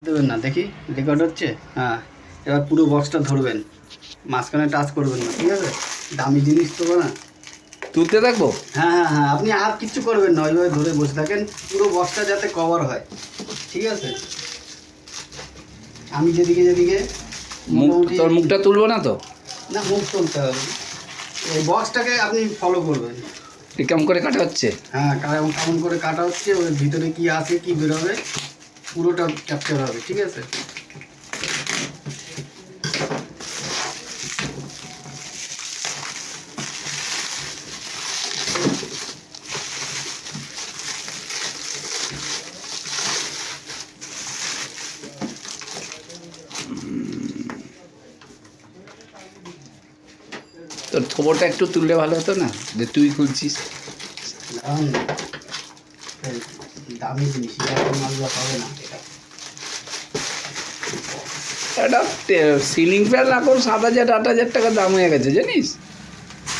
দেবেন না, দেখি রেকর্ড হচ্ছে। হ্যাঁ, এবার পুরো বক্সটা ধরবেন, মাঝখানে টাচ করবেন না, ঠিক আছে? দামি জিনিস তো না, তুলতে থাকবো। হ্যাঁ হ্যাঁ হ্যাঁ, আপনি আর কিচ্ছু করবেন না, ওইভাবে ধরে বসে থাকেন, পুরো বক্সটা যাতে কভার হয়, ঠিক আছে? আমি যেদিকে যেদিকে মোটামুটি তোর মুখটা তুলবো না তো? না, মুখ তুলতে হবে, এই বক্সটাকে আপনি ফলো করবেন। কেমন করে কাটা হচ্ছে? হ্যাঁ, কেমন করে কাটা হচ্ছে, ওর ভিতরে কি আছে কি বেরোবে পুরোটা ক্যাপচার হবে, ঠিক আছে? তোর খবরটা একটু তুললে ভালো হতো না, যে তুই খুলছিস। দামি জিনিস, এরকম মালগুলো পাবে না। একটা সিলিং ফ্যান এখন 7,000-8,000 টাকা দাম হয়ে গেছে, জানিস?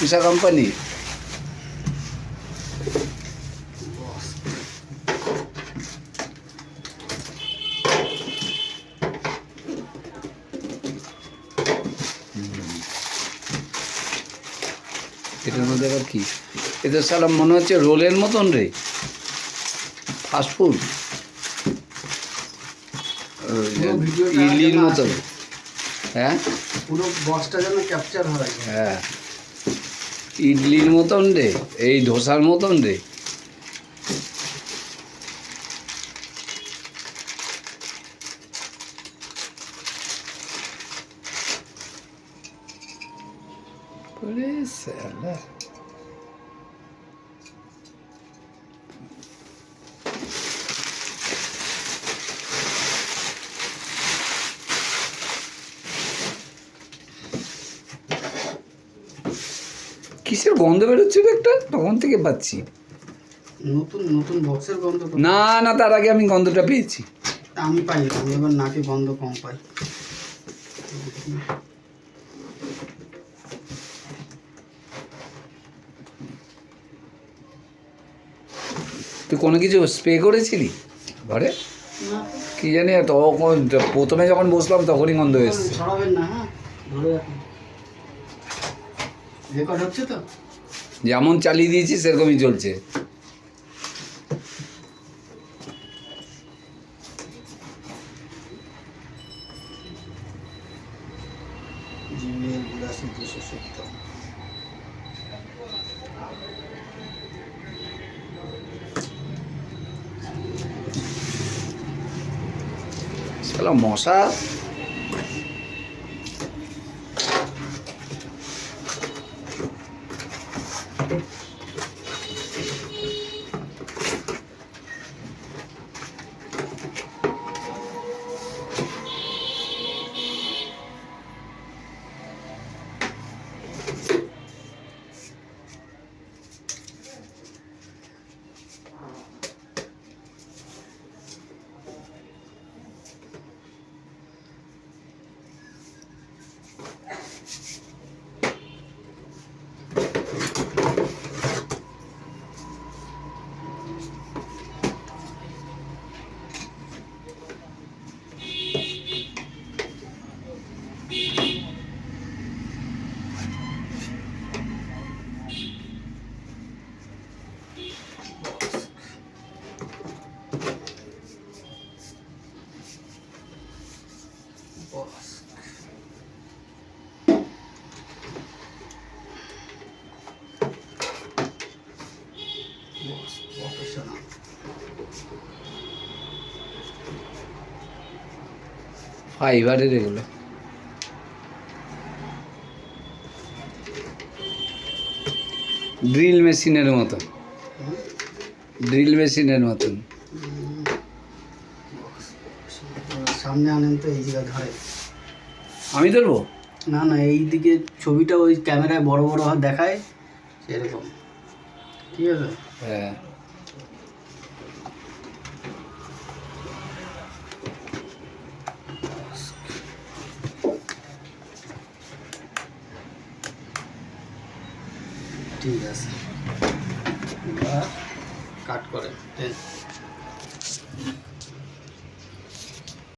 উষা কোম্পানি। এটার মধ্যে আবার কি? এটা সালা মনে হচ্ছে রোলের মতন রে, ফাস্টফুড ইডলির মতন। হ্যাঁ, পুরো বক্সটা যেন ক্যাপচার হয়। হ্যাঁ, ইডলির মতন রে, এই ধোসার মতন রে। ওরে শালা, কিসের গন্ধ বেরোচ্ছে রে একটা, তখন থেকে পাচ্ছি। নতুন নতুন বক্সের গন্ধ তো। না না, তার আগে আমি গন্ধটা পেয়েছি। আমি পাই না, আমি এবার নাকে গন্ধ কম পাই। তুই কোনো কিছু স্প্রে করেছিলি ঘরে? না, কি জানি, তখন প্রথমে যখন বসলাম তখনই গন্ধ এসছে। ছড়াবেন না, হ্যাঁ, ধরে রাখুন। রেকর্ড হচ্ছে তো? যেমন চালিয়ে দিয়েছি সেরকমই চলছে। জিমেল 8270। শালা মশা। Box professional. ফাইবারের এগুলো। ড্রিল মেশিনের মতন, ড্রিল মেশিনের মতন। সামনে আনেন তো, এই জায়গায় ধরে। আমি ধরবো না না, এই দিকে ছবিটা ওই ক্যামেরায় বড় বড় দেখায় সেরকম, ঠিক আছে? হ্যাঁ। ঠিক আছে, কাট করে